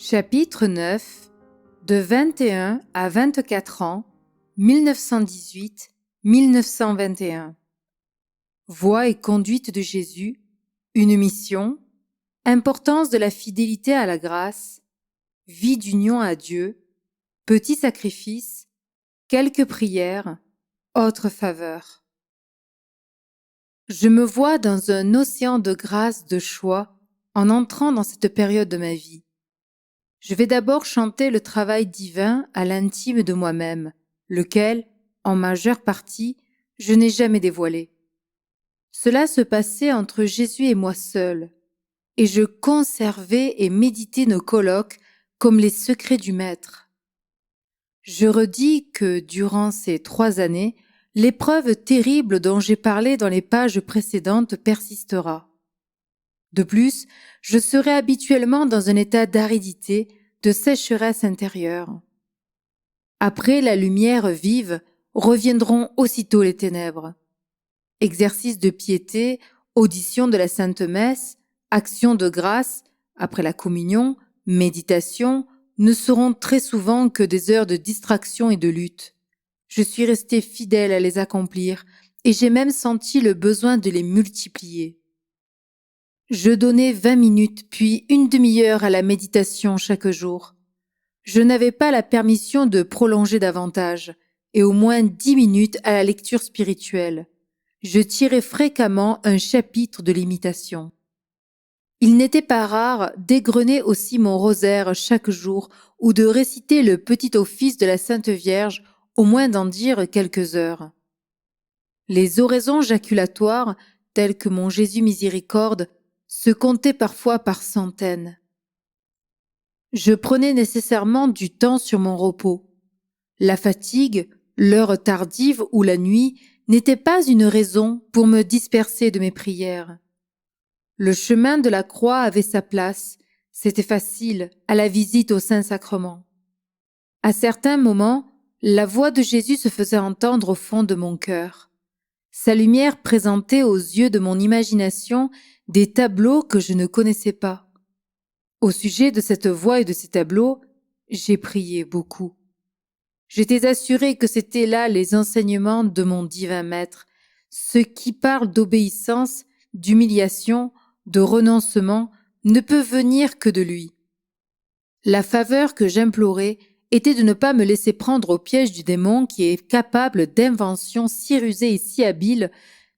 Chapitre 9 De 21 à 24 ans, 1918-1921. Voie et conduite de Jésus, une mission, importance de la fidélité à la grâce, vie d'union à Dieu, petits sacrifices, quelques prières, autres faveurs. Je me vois dans un océan de grâce, de choix, en entrant dans cette période de ma vie. Je vais d'abord chanter le travail divin à l'intime de moi-même, lequel, en majeure partie, je n'ai jamais dévoilé. Cela se passait entre Jésus et moi seul, et je conservais et méditais nos colloques comme les secrets du Maître. Je redis que, durant ces 3 années, l'épreuve terrible dont j'ai parlé dans les pages précédentes persistera. De plus, je serai habituellement dans un état d'aridité, de sécheresse intérieure. Après la lumière vive, reviendront aussitôt les ténèbres. Exercice de piété, audition de la Sainte Messe, action de grâce, après la communion, méditation, ne seront très souvent que des heures de distraction et de lutte. Je suis resté fidèle à les accomplir, et j'ai même senti le besoin de les multiplier. Je donnais 20 minutes puis une demi-heure à la méditation chaque jour. Je n'avais pas la permission de prolonger davantage, et au moins 10 minutes à la lecture spirituelle. Je tirais fréquemment un chapitre de l'imitation. Il n'était pas rare d'égrener aussi mon rosaire chaque jour ou de réciter le petit office de la Sainte Vierge, au moins d'en dire quelques heures. Les oraisons jaculatoires, telles que mon Jésus miséricorde, se comptaient parfois par centaines. Je prenais nécessairement du temps sur mon repos. La fatigue, l'heure tardive ou la nuit n'étaient pas une raison pour me disperser de mes prières. Le chemin de la croix avait sa place, c'était facile à la visite au Saint-Sacrement. À certains moments, la voix de Jésus se faisait entendre au fond de mon cœur. Sa lumière présentait aux yeux de mon imagination des tableaux que je ne connaissais pas. Au sujet de cette voix et de ces tableaux, j'ai prié beaucoup. J'étais assuré que c'étaient là les enseignements de mon divin Maître, ce qui parle d'obéissance, d'humiliation, de renoncement, ne peut venir que de lui. La faveur que j'implorais était de ne pas me laisser prendre au piège du démon qui est capable d'inventions si rusées et si habiles,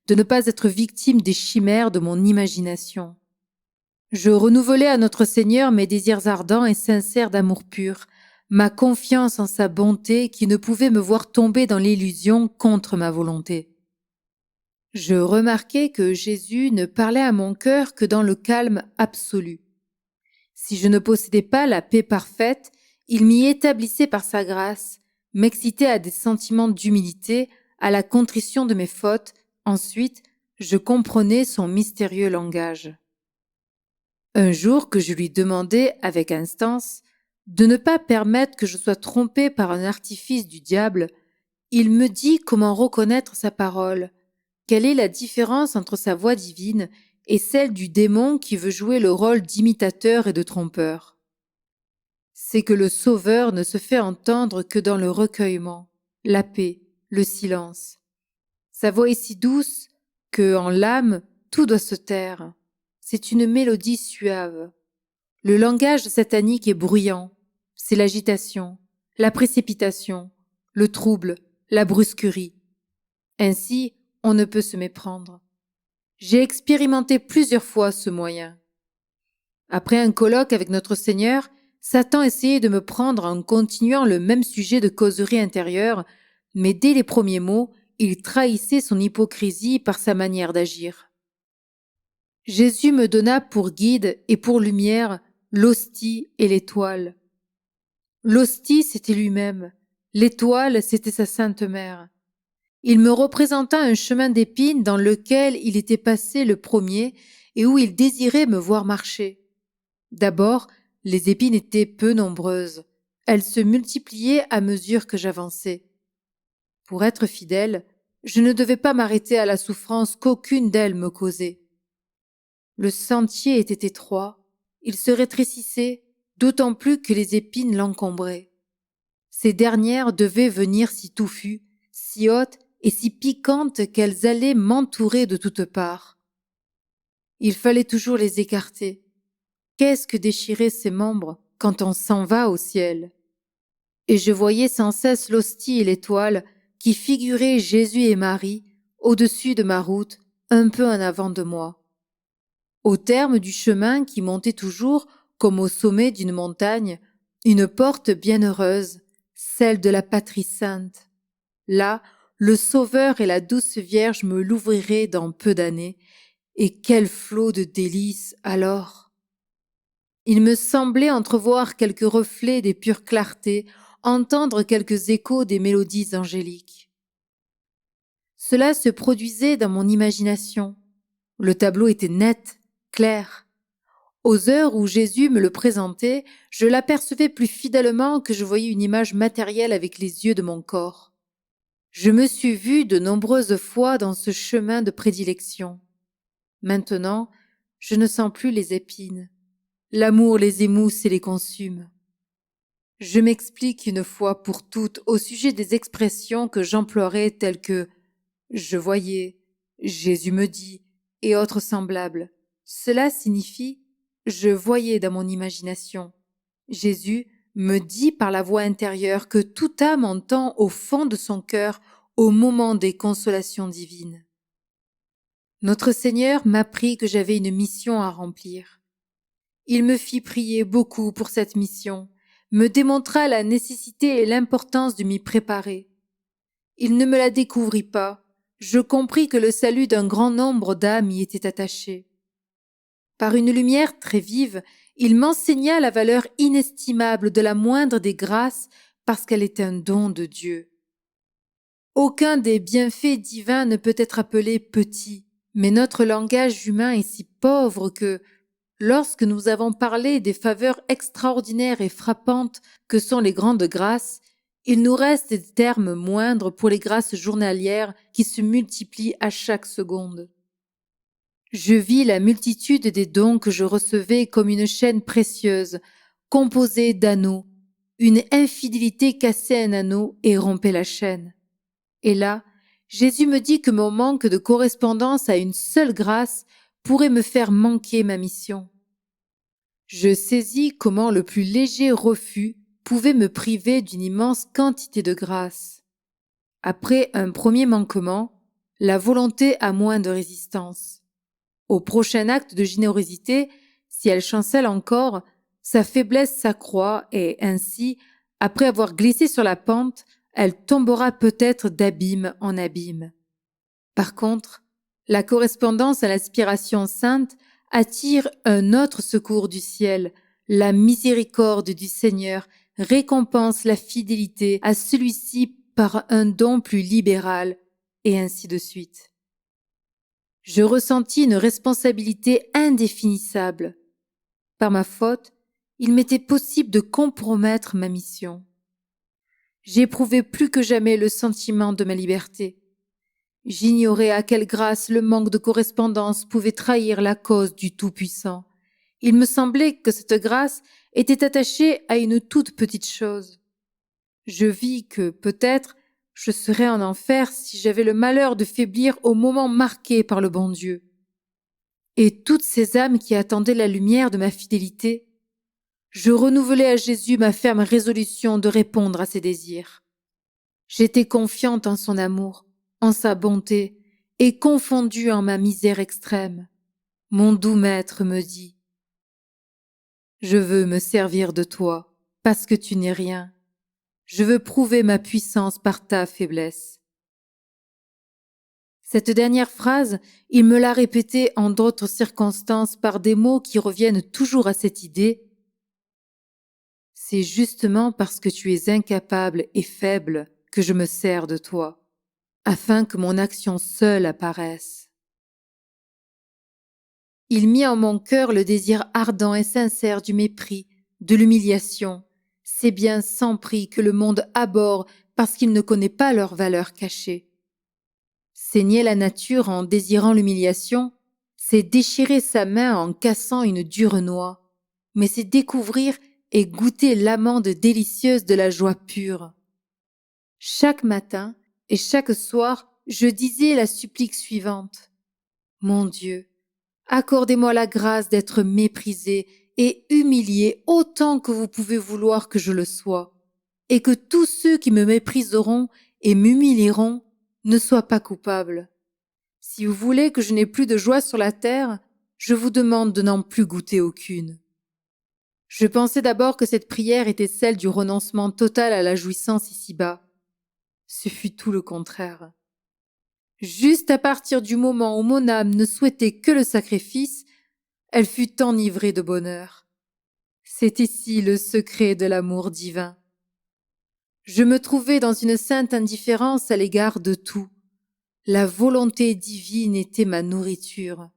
de ne pas être victime des chimères de mon imagination. Je renouvelais à notre Seigneur mes désirs ardents et sincères d'amour pur, ma confiance en sa bonté qui ne pouvait me voir tomber dans l'illusion contre ma volonté. Je remarquai que Jésus ne parlait à mon cœur que dans le calme absolu. Si je ne possédais pas la paix parfaite, il m'y établissait par sa grâce, m'excitait à des sentiments d'humilité, à la contrition de mes fautes. Ensuite, je comprenais son mystérieux langage. Un jour que je lui demandai avec instance de ne pas permettre que je sois trompé par un artifice du diable, il me dit comment reconnaître sa parole, quelle est la différence entre sa voix divine et celle du démon qui veut jouer le rôle d'imitateur et de trompeur. C'est que le Sauveur ne se fait entendre que dans le recueillement, la paix, le silence. Sa voix est si douce que, en l'âme, tout doit se taire. C'est une mélodie suave. Le langage satanique est bruyant. C'est l'agitation, la précipitation, le trouble, la brusquerie. Ainsi, on ne peut se méprendre. J'ai expérimenté plusieurs fois ce moyen. Après un colloque avec notre Seigneur, Satan essayait de me prendre en continuant le même sujet de causerie intérieure, mais dès les premiers mots, il trahissait son hypocrisie par sa manière d'agir. Jésus me donna pour guide et pour lumière l'hostie et l'étoile. L'hostie, c'était lui-même. L'étoile, c'était sa Sainte Mère. Il me représenta un chemin d'épines dans lequel il était passé le premier et où il désirait me voir marcher. D'abord, les épines étaient peu nombreuses. Elles se multipliaient à mesure que j'avançais. Pour être fidèle, je ne devais pas m'arrêter à la souffrance qu'aucune d'elles me causait. Le sentier était étroit, il se rétrécissait, d'autant plus que les épines l'encombraient. Ces dernières devaient venir si touffues, si hautes et si piquantes qu'elles allaient m'entourer de toutes parts. Il fallait toujours les écarter. Qu'est-ce que déchirer ses membres quand on s'en va au ciel? Et je voyais sans cesse l'hostie et l'étoile qui figuraient Jésus et Marie au-dessus de ma route, un peu en avant de moi. Au terme du chemin qui montait toujours, comme au sommet d'une montagne, une porte bienheureuse, celle de la patrie sainte. Là, le Sauveur et la douce Vierge me l'ouvriraient dans peu d'années, et quel flot de délices alors! Il me semblait entrevoir quelques reflets des pures clartés, entendre quelques échos des mélodies angéliques. Cela se produisait dans mon imagination. Le tableau était net, clair. Aux heures où Jésus me le présentait, je l'apercevais plus fidèlement que je voyais une image matérielle avec les yeux de mon corps. Je me suis vue de nombreuses fois dans ce chemin de prédilection. Maintenant, je ne sens plus les épines. L'amour les émousse et les consume. Je m'explique une fois pour toutes au sujet des expressions que j'emploierais telles que « je voyais »,« Jésus me dit » et autres semblables. Cela signifie « je voyais dans mon imagination ». Jésus me dit par la voix intérieure que toute âme entend au fond de son cœur au moment des consolations divines. Notre Seigneur m'apprit que j'avais une mission à remplir. Il me fit prier beaucoup pour cette mission, me démontra la nécessité et l'importance de m'y préparer. Il ne me la découvrit pas, je compris que le salut d'un grand nombre d'âmes y était attaché. Par une lumière très vive, il m'enseigna la valeur inestimable de la moindre des grâces parce qu'elle est un don de Dieu. Aucun des bienfaits divins ne peut être appelé petit, mais notre langage humain est si pauvre que, lorsque nous avons parlé des faveurs extraordinaires et frappantes que sont les grandes grâces, il nous reste des termes moindres pour les grâces journalières qui se multiplient à chaque seconde. Je vis la multitude des dons que je recevais comme une chaîne précieuse, composée d'anneaux. Une infidélité cassait un anneau et rompait la chaîne. Et là, Jésus me dit que mon manque de correspondance à une seule grâce pourrait me faire manquer ma mission. Je saisis comment le plus léger refus pouvait me priver d'une immense quantité de grâce. Après un premier manquement, la volonté a moins de résistance. Au prochain acte de générosité, si elle chancelle encore, sa faiblesse s'accroît et ainsi, après avoir glissé sur la pente, elle tombera peut-être d'abîme en abîme. Par contre, la correspondance à l'aspiration sainte attire un autre secours du ciel. La miséricorde du Seigneur récompense la fidélité à celui-ci par un don plus libéral, et ainsi de suite. Je ressentis une responsabilité indéfinissable. Par ma faute, il m'était possible de compromettre ma mission. J'éprouvais plus que jamais le sentiment de ma liberté. J'ignorais à quelle grâce le manque de correspondance pouvait trahir la cause du Tout-Puissant. Il me semblait que cette grâce était attachée à une toute petite chose. Je vis que, peut-être, je serais en enfer si j'avais le malheur de faiblir au moment marqué par le bon Dieu. Et toutes ces âmes qui attendaient la lumière de ma fidélité, je renouvelais à Jésus ma ferme résolution de répondre à ses désirs. J'étais confiante en son amour, en sa bonté, et confondue en ma misère extrême. Mon doux maître me dit « Je veux me servir de toi, parce que tu n'es rien. Je veux prouver ma puissance par ta faiblesse. » Cette dernière phrase, il me l'a répétée en d'autres circonstances par des mots qui reviennent toujours à cette idée. C'est justement parce que tu es incapable et faible que je me sers de toi, afin que mon action seule apparaisse. Il mit en mon cœur le désir ardent et sincère du mépris, de l'humiliation, ces biens sans prix que le monde abhorre parce qu'il ne connaît pas leur valeur cachée. C'est nier la nature en désirant l'humiliation, c'est déchirer sa main en cassant une dure noix, mais c'est découvrir et goûter l'amande délicieuse de la joie pure. Chaque matin et chaque soir, je disais la supplique suivante. Mon Dieu, accordez-moi la grâce d'être méprisé et humilié autant que vous pouvez vouloir que je le sois, et que tous ceux qui me mépriseront et m'humilieront ne soient pas coupables. Si vous voulez que je n'ai plus de joie sur la terre, je vous demande de n'en plus goûter aucune. Je pensais d'abord que cette prière était celle du renoncement total à la jouissance ici-bas. Ce fut tout le contraire. Juste à partir du moment où mon âme ne souhaitait que le sacrifice, elle fut enivrée de bonheur. C'est ici le secret de l'amour divin. Je me trouvais dans une sainte indifférence à l'égard de tout. La volonté divine était ma nourriture.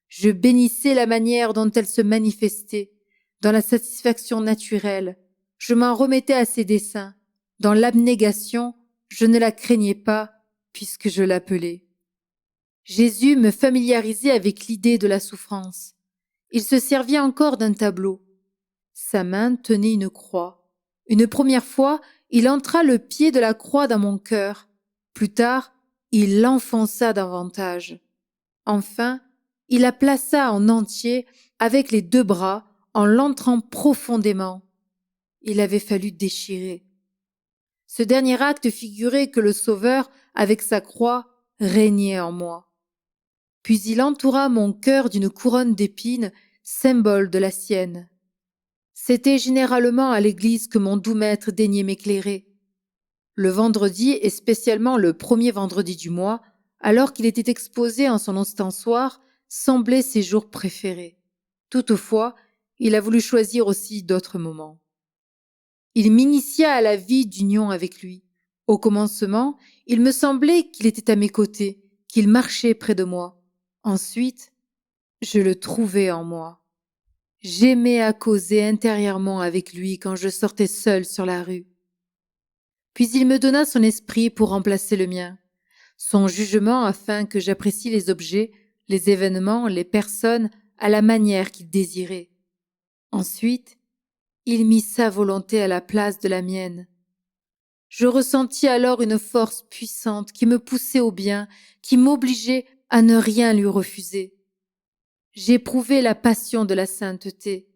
Je bénissais la manière dont elle se manifestait. Dans la satisfaction naturelle, je m'en remettais à ses desseins. Dans l'abnégation, je ne la craignais pas, puisque je l'appelais. Jésus me familiarisait avec l'idée de la souffrance. Il se servit encore d'un tableau. Sa main tenait une croix. Une première fois, il entra le pied de la croix dans mon cœur. Plus tard, il l'enfonça davantage. Enfin, il la plaça en entier avec les 2 bras en l'entrant profondément. Il avait fallu déchirer. Ce dernier acte figurait que le Sauveur, avec sa croix, régnait en moi. Puis il entoura mon cœur d'une couronne d'épines, symbole de la sienne. C'était généralement à l'église que mon doux maître daignait m'éclairer. Le vendredi, et spécialement le premier vendredi du mois, alors qu'il était exposé en son ostensoir, semblaient ses jours préférés. Toutefois, il a voulu choisir aussi d'autres moments. Il m'initia à la vie d'union avec lui. Au commencement, il me semblait qu'il était à mes côtés, qu'il marchait près de moi. Ensuite, je le trouvais en moi. J'aimais à causer intérieurement avec lui quand je sortais seule sur la rue. Puis il me donna son esprit pour remplacer le mien, son jugement afin que j'apprécie les objets, les événements, les personnes à la manière qu'il désirait. Ensuite, il mit sa volonté à la place de la mienne. Je ressentis alors une force puissante qui me poussait au bien, qui m'obligeait à ne rien lui refuser. J'éprouvais la passion de la sainteté.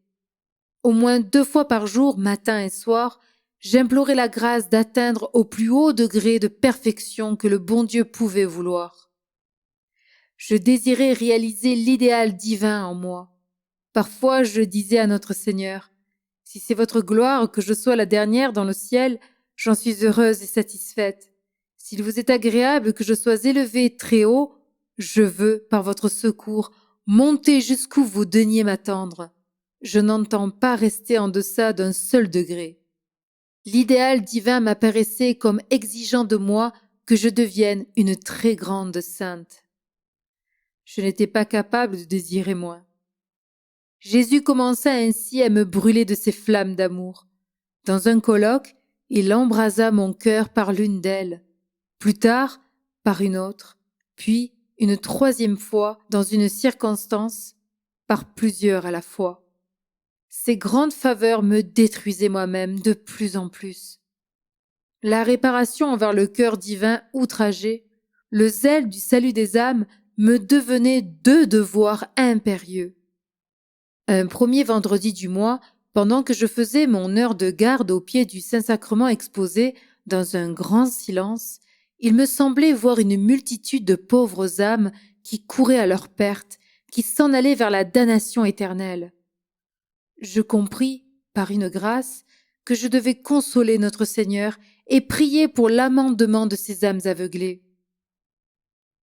Au moins 2 fois par jour, matin et soir, j'implorais la grâce d'atteindre au plus haut degré de perfection que le bon Dieu pouvait vouloir. Je désirais réaliser l'idéal divin en moi. Parfois, je disais à notre Seigneur, « Si c'est votre gloire que je sois la dernière dans le ciel, j'en suis heureuse et satisfaite. S'il vous est agréable que je sois élevée très haut, je veux, par votre secours, monter jusqu'où vous daigniez m'attendre. Je n'entends pas rester en deçà d'un seul degré. » L'idéal divin m'apparaissait comme exigeant de moi que je devienne une très grande sainte. Je n'étais pas capable de désirer moins. Jésus commença ainsi à me brûler de ses flammes d'amour. Dans un colloque, il embrasa mon cœur par l'une d'elles, plus tard par une autre, puis une 3e fois dans une circonstance, par plusieurs à la fois. Ces grandes faveurs me détruisaient moi-même de plus en plus. La réparation envers le cœur divin outragé, le zèle du salut des âmes me devenaient 2 devoirs impérieux. Un premier vendredi du mois, pendant que je faisais mon heure de garde au pied du Saint-Sacrement exposé dans un grand silence, il me semblait voir une multitude de pauvres âmes qui couraient à leur perte, qui s'en allaient vers la damnation éternelle. Je compris, par une grâce, que je devais consoler notre Seigneur et prier pour l'amendement de ces âmes aveuglées.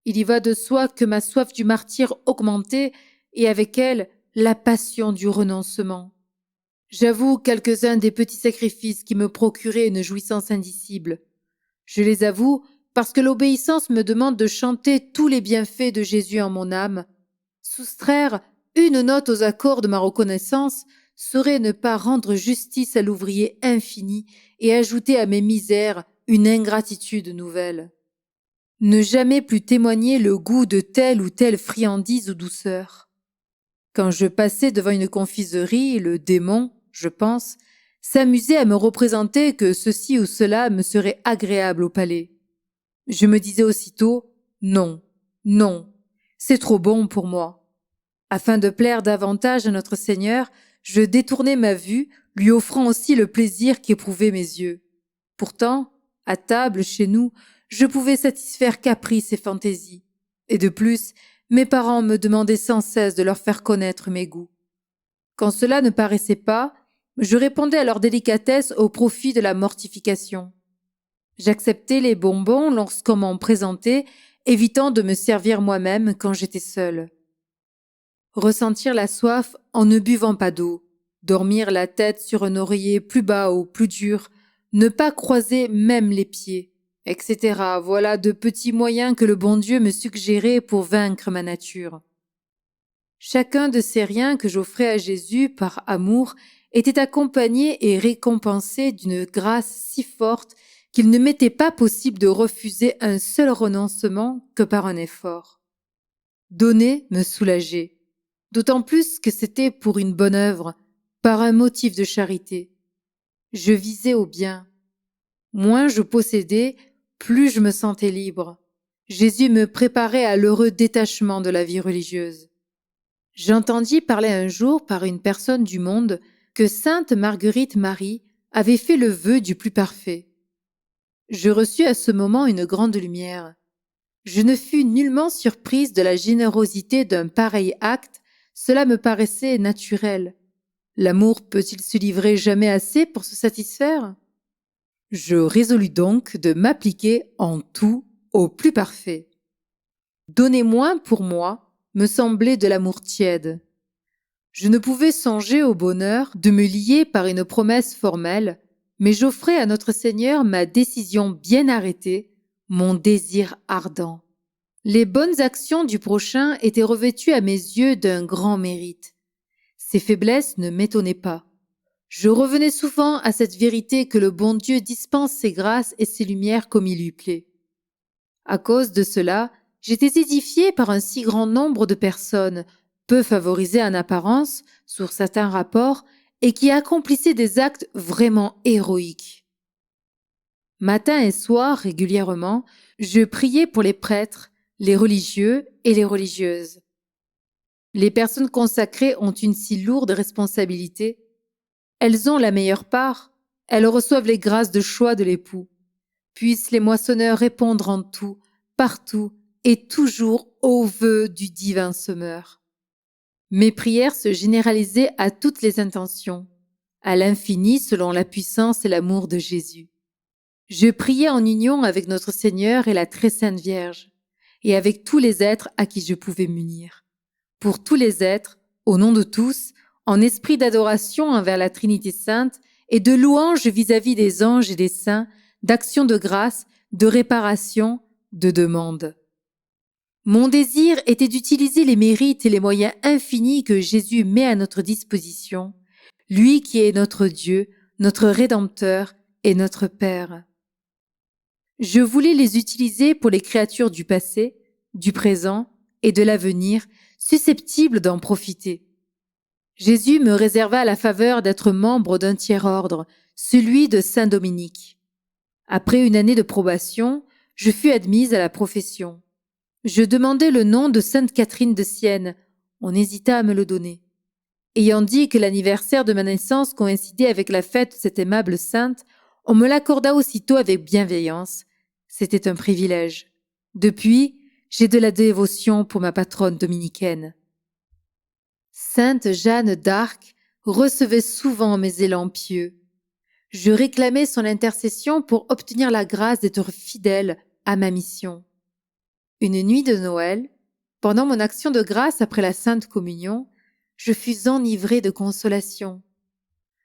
Il y va de soi que ma soif du martyre augmentait et avec elle la passion du renoncement. J'avoue quelques-uns des petits sacrifices qui me procuraient une jouissance indicible. Je les avoue parce que l'obéissance me demande de chanter tous les bienfaits de Jésus en mon âme. Soustraire une note aux accords de ma reconnaissance serait ne pas rendre justice à l'ouvrier infini et ajouter à mes misères une ingratitude nouvelle. Ne jamais plus témoigner le goût de telle ou telle friandise ou douceur. Quand je passais devant une confiserie, le démon, je pense, s'amusait à me représenter que ceci ou cela me serait agréable au palais. Je me disais aussitôt « Non, non, c'est trop bon pour moi ». Afin de plaire davantage à notre Seigneur, je détournais ma vue, lui offrant aussi le plaisir qu'éprouvaient mes yeux. Pourtant, à table, chez nous, je pouvais satisfaire caprices et fantaisies. Et de plus, mes parents me demandaient sans cesse de leur faire connaître mes goûts. Quand cela ne paraissait pas, je répondais à leur délicatesse au profit de la mortification. J'acceptais les bonbons lorsqu'on m'en présentait, évitant de me servir moi-même quand j'étais seule. Ressentir la soif en ne buvant pas d'eau, dormir la tête sur un oreiller plus bas ou plus dur, ne pas croiser même les pieds, etc. Voilà de petits moyens que le bon Dieu me suggérait pour vaincre ma nature. Chacun de ces riens que j'offrais à Jésus par amour était accompagné et récompensé d'une grâce si forte qu'il ne m'était pas possible de refuser un seul renoncement que par un effort. Donner me soulageait, d'autant plus que c'était pour une bonne œuvre, par un motif de charité. Je visais au bien. Moins je possédais, plus je me sentais libre. Jésus me préparait à l'heureux détachement de la vie religieuse. J'entendis parler un jour par une personne du monde que sainte Marguerite Marie avait fait le vœu du plus parfait. Je reçus à ce moment une grande lumière. Je ne fus nullement surprise de la générosité d'un pareil acte, cela me paraissait naturel. L'amour peut-il se livrer jamais assez pour se satisfaire? Je résolus donc de m'appliquer en tout au plus parfait. Donner moins pour moi me semblait de l'amour tiède. Je ne pouvais songer au bonheur de me lier par une promesse formelle, mais j'offrais à notre Seigneur ma décision bien arrêtée, mon désir ardent. Les bonnes actions du prochain étaient revêtues à mes yeux d'un grand mérite. Ses faiblesses ne m'étonnaient pas. Je revenais souvent à cette vérité que le bon Dieu dispense ses grâces et ses lumières comme il lui plaît. À cause de cela, j'étais édifiée par un si grand nombre de personnes, peu favorisées en apparence, sur certains rapports, et qui accomplissaient des actes vraiment héroïques. Matin et soir, régulièrement, je priais pour les prêtres, les religieux et les religieuses. Les personnes consacrées ont une si lourde responsabilité. Elles ont la meilleure part, elles reçoivent les grâces de choix de l'époux. Puissent les moissonneurs répondre en tout, partout et toujours aux vœux du divin semeur. Mes prières se généralisaient à toutes les intentions, à l'infini selon la puissance et l'amour de Jésus. Je priais en union avec notre Seigneur et la très sainte Vierge, et avec tous les êtres à qui je pouvais m'unir. Pour tous les êtres, au nom de tous, en esprit d'adoration envers la Trinité sainte et de louange vis-à-vis des anges et des saints, d'action de grâce, de réparation, de demande. Mon désir était d'utiliser les mérites et les moyens infinis que Jésus met à notre disposition, lui qui est notre Dieu, notre Rédempteur et notre Père. Je voulais les utiliser pour les créatures du passé, du présent et de l'avenir, susceptibles d'en profiter. Jésus me réserva la faveur d'être membre d'un tiers-ordre, celui de Saint-Dominique. Après une année de probation, je fus admise à la profession. Je demandai le nom de Sainte Catherine de Sienne. On hésita à me le donner. Ayant dit que l'anniversaire de ma naissance coïncidait avec la fête de cette aimable sainte, on me l'accorda aussitôt avec bienveillance. C'était un privilège. Depuis, j'ai de la dévotion pour ma patronne dominicaine. Sainte Jeanne d'Arc recevait souvent mes élans pieux. Je réclamais son intercession pour obtenir la grâce d'être fidèle à ma mission. Une nuit de Noël, pendant mon action de grâce après la Sainte Communion, je fus enivrée de consolation.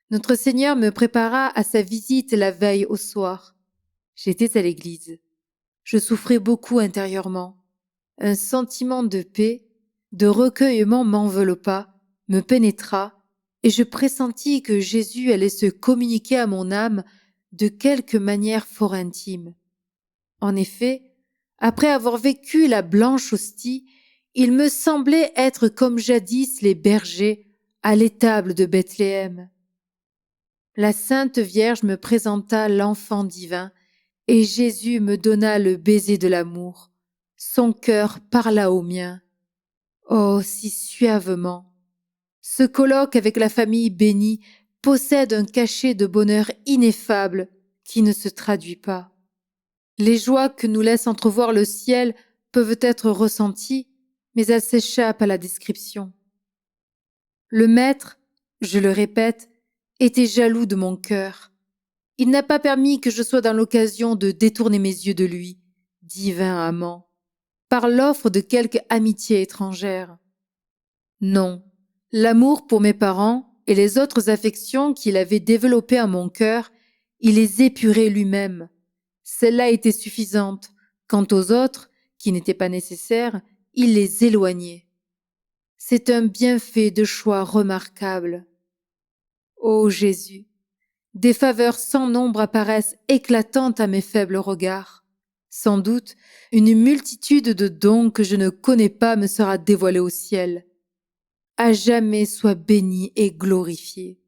Notre Seigneur me prépara à sa visite la veille au soir. J'étais à l'église. Je souffrais beaucoup intérieurement. Un sentiment de paix, de recueillement m'enveloppa, me pénétra, et je pressentis que Jésus allait se communiquer à mon âme de quelque manière fort intime. En effet, après avoir vécu la blanche hostie, il me semblait être comme jadis les bergers à l'étable de Bethléem. La Sainte Vierge me présenta l'enfant divin, et Jésus me donna le baiser de l'amour. Son cœur parla au mien. Oh, si suavement! Ce colloque avec la famille bénie possède un cachet de bonheur ineffable qui ne se traduit pas. Les joies que nous laisse entrevoir le ciel peuvent être ressenties, mais elles s'échappent à la description. Le Maître, je le répète, était jaloux de mon cœur. Il n'a pas permis que je sois dans l'occasion de détourner mes yeux de lui, divin amant, par l'offre de quelque amitié étrangère. Non, l'amour pour mes parents et les autres affections qu'il avait développées à mon cœur, il les épurait lui-même. Celle-là était suffisante. Quant aux autres, qui n'étaient pas nécessaires, il les éloignait. C'est un bienfait de choix remarquable. Ô Jésus, des faveurs sans nombre apparaissent éclatantes à mes faibles regards. Sans doute, une multitude de dons que je ne connais pas me sera dévoilée au ciel. À jamais sois béni et glorifié.